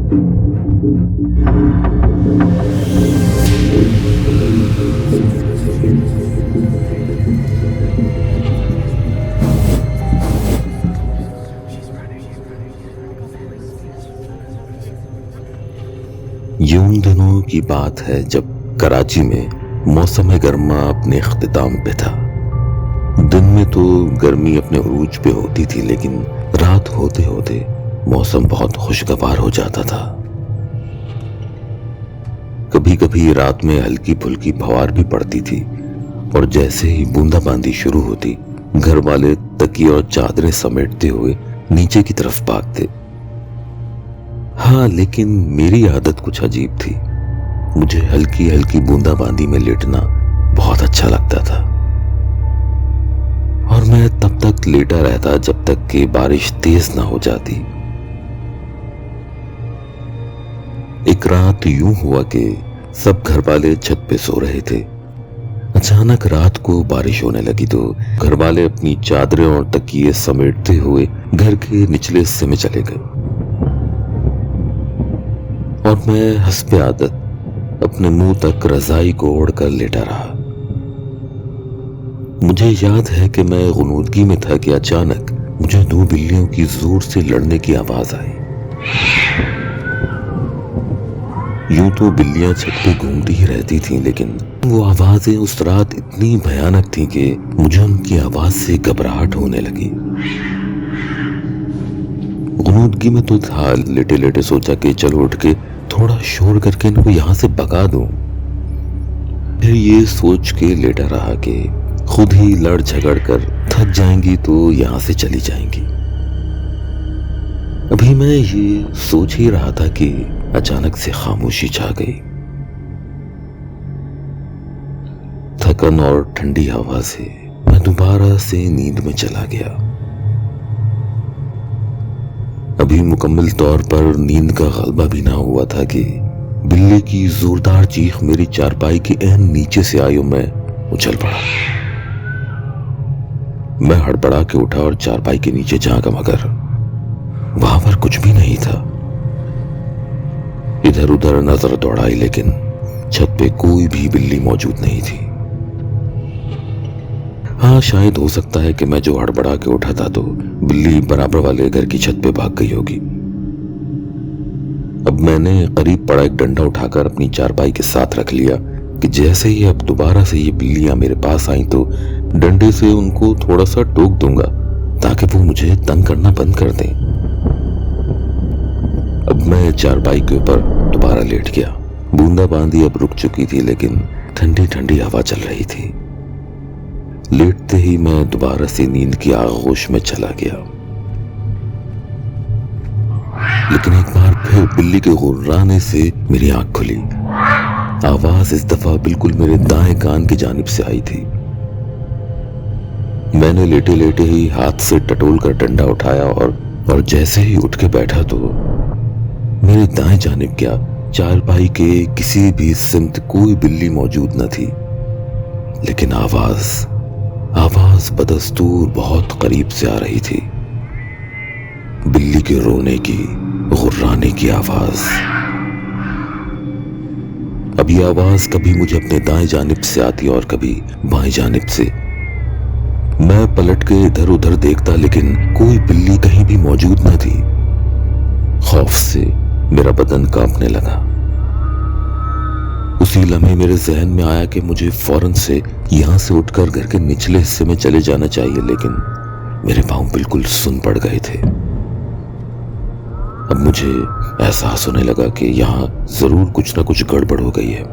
یہ ان دنوں کی بات ہے جب کراچی میں موسم گرما اپنے اختتام پہ تھا۔ دن میں تو گرمی اپنے عروج پہ ہوتی تھی، لیکن رات ہوتے ہوتے موسم بہت خوشگوار ہو جاتا تھا۔ کبھی کبھی رات میں ہلکی پھلکی بھوار بھی پڑتی تھی، اور جیسے ہی بوندا باندی شروع ہوتی، گھر والے تکیے اور چادریں سمیٹتے ہوئے نیچے کی طرف بھاگتے۔ ہاں، لیکن میری عادت کچھ عجیب تھی۔ مجھے ہلکی ہلکی بوندا باندی میں لیٹنا بہت اچھا لگتا تھا، اور میں تب تک لیٹا رہتا جب تک کہ بارش تیز نہ ہو جاتی۔ ایک رات یوں ہوا کہ سب گھر والے چھت پہ سو رہے تھے۔ اچانک رات کو بارش ہونے لگی تو گھر والے اپنی چادریں اور تکیے سمیٹتے ہوئے گھر کے نچلے حصے میں چلے گئے، اور میں حسب عادت اپنے منہ تک رضائی کو اوڑھ کر لیٹا رہا۔ مجھے یاد ہے کہ میں غنودگی میں تھا کہ اچانک مجھے 2 بلیوں کی زور سے لڑنے کی آواز آئی۔ یوں تو بلیاں چھت پہ گھومتی ہی رہتی تھیں، لیکن وہ آوازیں اس رات اتنی بھیانک تھیں کہ مجھے ان کی آواز سے گھبراہٹ ہونے لگی۔ غنودگی میں تو تھا، لیٹے لیٹے سوچا کہ چلو اٹھ کے تھوڑا شور کر کے ان کو یہاں سے بھگا دوں۔ پھر یہ سوچ کے لیٹا رہا کہ خود ہی لڑ جھگڑ کر تھک جائیں گی تو یہاں سے چلی جائیں گی۔ ابھی میں یہ سوچ ہی رہا تھا کہ اچانک سے خاموشی چھا گئی۔ تھکن اور ٹھنڈی ہوا سے میں دوبارہ سے نیند میں چلا گیا۔ ابھی مکمل طور پر نیند کا غلبہ بھی نہ ہوا تھا کہ بلی کی زوردار چیخ میری چارپائی کے عین نیچے سے آئی اور میں اچھل پڑا۔ میں ہڑبڑا کے اٹھا اور چارپائی کے نیچے جھانکا، مگر وہاں پر کچھ بھی نہیں تھا۔ ادھر ادھر نظر دوڑائی، لیکن چھت پہ کوئی بھی بلی موجود نہیں تھی۔ ہاں، شاید ہو سکتا ہے کہ میں جو ہڑبڑا کے اٹھا تھا تو بلی برابر والے گھر کی چھت پہ بھاگ گئی ہوگی۔ اب میں نے قریب پڑا ایک ڈنڈا اٹھا کر اپنی چارپائی کے ساتھ رکھ لیا کہ جیسے ہی اب دوبارہ سے یہ بلیاں میرے پاس آئیں تو ڈنڈے سے ان کو تھوڑا سا ٹوک دوں گا تاکہ وہ مجھے تنگ کرنا بند کر دیں۔ اب میں چارپائی کے اوپر دوبارہ لیٹ گیا۔ بوندا باندی اب رک چکی تھی، لیکن ٹھنڈی ٹھنڈی ہوا چل رہی تھی۔ لیٹتے ہی میں دوبارہ سے نیند کی آغوش میں چلا گیا، لیکن ایک بار پھر بلی کے غرانے سے میری آنکھ کھلی۔ آواز اس دفعہ بالکل میرے دائیں کان کی جانب سے آئی تھی۔ میں نے لیٹے لیٹے ہی ہاتھ سے ٹٹول کر ڈنڈا اٹھایا اور جیسے ہی اٹھ کے بیٹھا تو میرے دائیں جانب کیا چارپائی کے کسی بھی سمت کوئی بلی موجود نہ تھی، لیکن آواز بدستور بہت قریب سے آ رہی تھی۔ بلی کے رونے کی، غرانے کی آواز۔ اب یہ آواز کبھی مجھے اپنے دائیں جانب سے آتی اور کبھی بائیں جانب سے۔ میں پلٹ کے ادھر ادھر دیکھتا، لیکن کوئی بلی کہیں بھی موجود نہ تھی۔ خوف سے میرا بدن کانپنے لگا۔ اسی لمحے میرے ذہن میں آیا کہ مجھے فوراً سے یہاں سے اٹھ کر گھر کے نچلے حصے میں چلے جانا چاہیے، لیکن میرے پاؤں بالکل سن پڑ گئے تھے۔ اب مجھے احساس ہونے لگا کہ یہاں ضرور کچھ نہ کچھ گڑبڑ ہو گئی ہے۔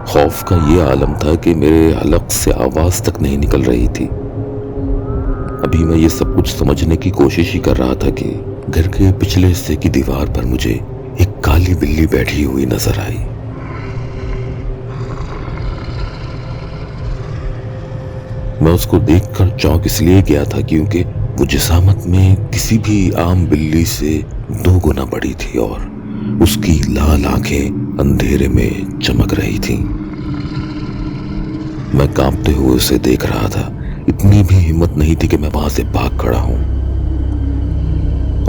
خوف کا یہ عالم تھا کہ میرے حلق سے آواز تک نہیں نکل رہی تھی۔ ابھی میں یہ سب کچھ سمجھنے کی کوشش ہی کر رہا تھا کہ گھر کے پچھلے حصے کی دیوار پر مجھے ایک کالی بلی بیٹھی ہوئی نظر آئی۔ میں اس کو دیکھ کر چونک اس لیے گیا تھا کیونکہ وہ جسامت میں کسی بھی عام بلی سے 2 گنا بڑی تھی اور اس کی لال آنکھیں اندھیرے میں چمک رہی تھیں۔ میں کانپتے ہوئے اسے دیکھ رہا تھا۔ اتنی بھی ہمت نہیں تھی کہ میں وہاں سے بھاگ کھڑا ہوں،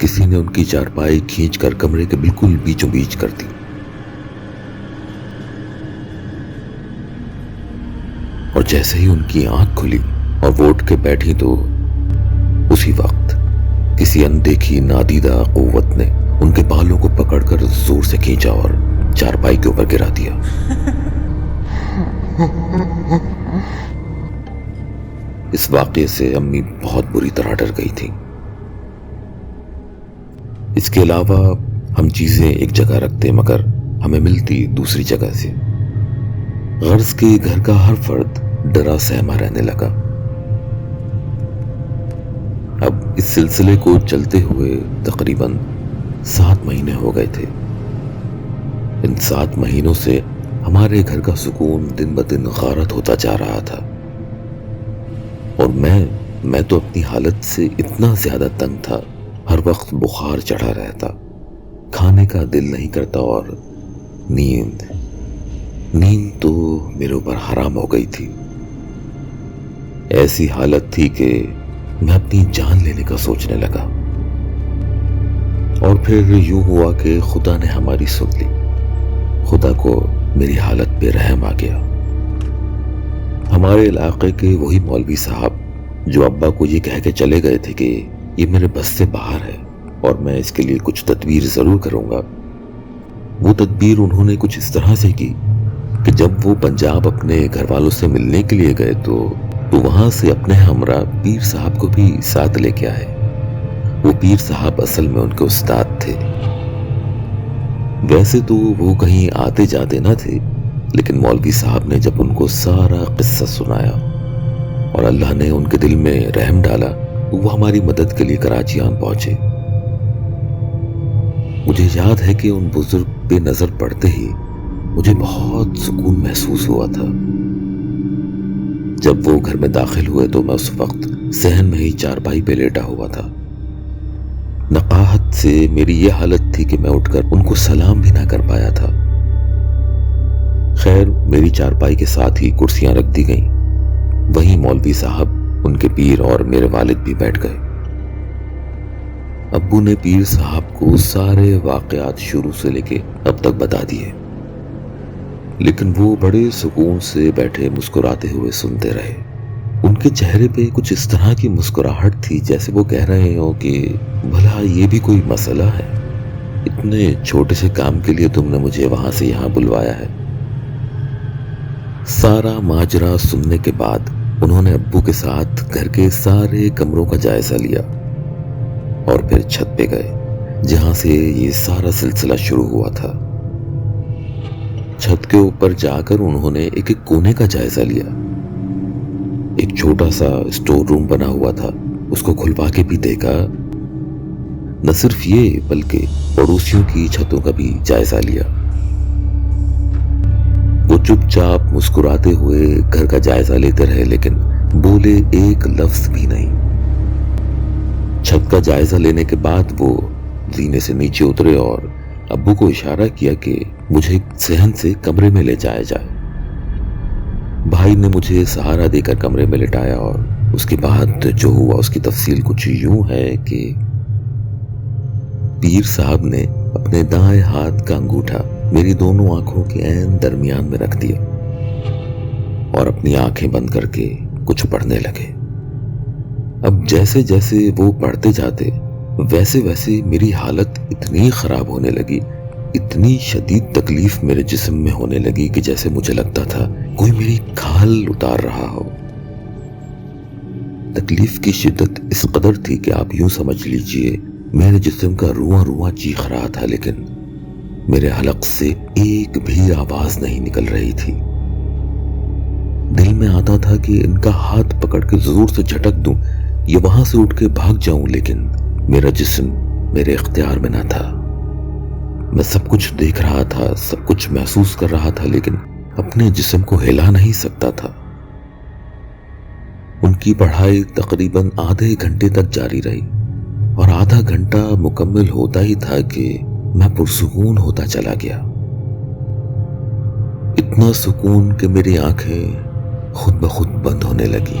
کسی نے ان کی چارپائی کھینچ کر کمرے کے بالکل بیچوں بیچ کر دی اور جیسے ہی ان کی آنکھ کھلی اور وہ اٹھ کے بیٹھی تو اسی وقت کسی اندیکھی نادیدہ قوت نے ان کے بالوں کو پکڑ کر زور سے کھینچا اور چارپائی کے اوپر گرا دیا۔ اس واقعے سے امی بہت بری طرح ڈر گئی تھی۔ اس کے علاوہ ہم چیزیں ایک جگہ رکھتے مگر ہمیں ملتی دوسری جگہ سے۔ غرض کے گھر کا ہر فرد ڈرا سہما رہنے لگا۔ اب اس سلسلے کو چلتے ہوئے تقریباً 7 مہینے ہو گئے تھے۔ ان 7 مہینوں سے ہمارے گھر کا سکون دن بدن غارت ہوتا جا رہا تھا، اور میں تو اپنی حالت سے اتنا زیادہ تنگ تھا، ہر وقت بخار چڑھا رہتا، کھانے کا دل نہیں کرتا، اور نیند تو میرے اوپر حرام ہو گئی تھی۔ ایسی حالت تھی کہ میں اپنی جان لینے کا سوچنے لگا، اور پھر یوں ہوا کہ خدا نے ہماری سن لی۔ خدا کو میری حالت پہ رحم آ گیا۔ ہمارے علاقے کے وہی مولوی صاحب جو ابا کو یہ کہہ کے چلے گئے تھے کہ یہ میرے بس سے باہر ہے اور میں اس کے لیے کچھ تدبیر ضرور کروں گا، وہ تدبیر انہوں نے کچھ اس طرح سے کی کہ جب وہ پنجاب اپنے گھر والوں سے ملنے کے لیے گئے تو وہاں سے اپنے ہمراہ پیر صاحب کو بھی ساتھ لے کے آئے۔ وہ پیر صاحب اصل میں ان کے استاد تھے۔ ویسے تو وہ کہیں آتے جاتے نہ تھے، لیکن مولوی صاحب نے جب ان کو سارا قصہ سنایا اور اللہ نے ان کے دل میں رحم ڈالا تو وہ ہماری مدد کے لیے کراچی آن پہنچے۔ مجھے یاد ہے کہ ان بزرگ پہ نظر پڑتے ہی مجھے بہت سکون محسوس ہوا تھا۔ جب وہ گھر میں داخل ہوئے تو میں اس وقت صحن میں ہی چارپائی پہ لیٹا ہوا تھا۔ نقاہت سے میری یہ حالت تھی کہ میں اٹھ کر ان کو سلام بھی نہ کر پایا تھا۔ خیر، میری چارپائی کے ساتھ ہی کرسیاں رکھ دی گئیں، وہیں مولوی صاحب، ان کے پیر اور میرے والد بھی بیٹھ گئے۔ ابو نے پیر صاحب کو سارے واقعات شروع سے لے کے اب تک بتا دیے، لیکن وہ بڑے سکون سے بیٹھے مسکراتے ہوئے سنتے رہے۔ ان کے چہرے پہ کچھ اس طرح کی مسکراہٹ تھی جیسے وہ کہہ رہے ہوں کہ بھلا یہ بھی کوئی مسئلہ ہے، اتنے چھوٹے سے کام کے لیے تم نے مجھے وہاں سے یہاں بلوایا ہے۔ سارا ماجرا سننے کے بعد انہوں نے ابو کے ساتھ گھر کے سارے کمروں کا جائزہ لیا اور پھر چھت پہ گئے جہاں سے یہ سارا سلسلہ شروع ہوا تھا۔ چھت کے اوپر جا کر انہوں نے ایک ایک کونے کا جائزہ لیا۔ ایک چھوٹا سا اسٹور روم بنا ہوا تھا، اس کو کھلوا کے بھی دیکھا۔ نہ صرف یہ بلکہ پڑوسیوں کی چھتوں کا بھی جائزہ لیا۔ وہ چپ چاپ مسکراتے ہوئے گھر کا جائزہ لیتے رہے لیکن بولے ایک لفظ بھی نہیں۔ چھت کا جائزہ لینے کے بعد وہ زینے سے نیچے اترے اور ابو کو اشارہ کیا کہ مجھے صحن سے کمرے میں لے جایا جائے۔ بھائی نے مجھے سہارا دے کر کمرے میں لٹایا اور اس کے بعد جو ہوا اس کی تفصیل کچھ یوں ہے کہ پیر صاحب نے اپنے دائیں ہاتھ کا انگوٹھا میری دونوں آنکھوں کے عین درمیان میں رکھ دیا اور اپنی آنکھیں بند کر کے کچھ پڑھنے لگے۔ اب جیسے جیسے وہ پڑھتے جاتے ویسے ویسے میری حالت اتنی خراب ہونے لگی، اتنی شدید تکلیف میرے جسم میں ہونے لگی کہ جیسے مجھے لگتا تھا کوئی میری کھال اتار رہا ہو۔ تکلیف کی شدت اس قدر تھی کہ آپ یوں سمجھ لیجئے میرے جسم کا رواں رواں چیخ رہا تھا، لیکن میرے حلق سے ایک بھی آواز نہیں نکل رہی تھی۔ دل میں آتا تھا کہ ان کا ہاتھ پکڑ کے زور سے جھٹک دوں یا وہاں سے اٹھ کے بھاگ جاؤں، لیکن میرا جسم میرے اختیار میں نہ تھا۔ میں سب کچھ دیکھ رہا تھا، سب کچھ محسوس کر رہا تھا، لیکن اپنے جسم کو ہلا نہیں سکتا تھا۔ ان کی پڑھائی تقریباً آدھے گھنٹے تک جاری رہی اور آدھا گھنٹہ مکمل ہوتا ہی تھا کہ میں پرسکون ہوتا چلا گیا۔ اتنا سکون کہ میری آنکھیں خود بخود بند ہونے لگی۔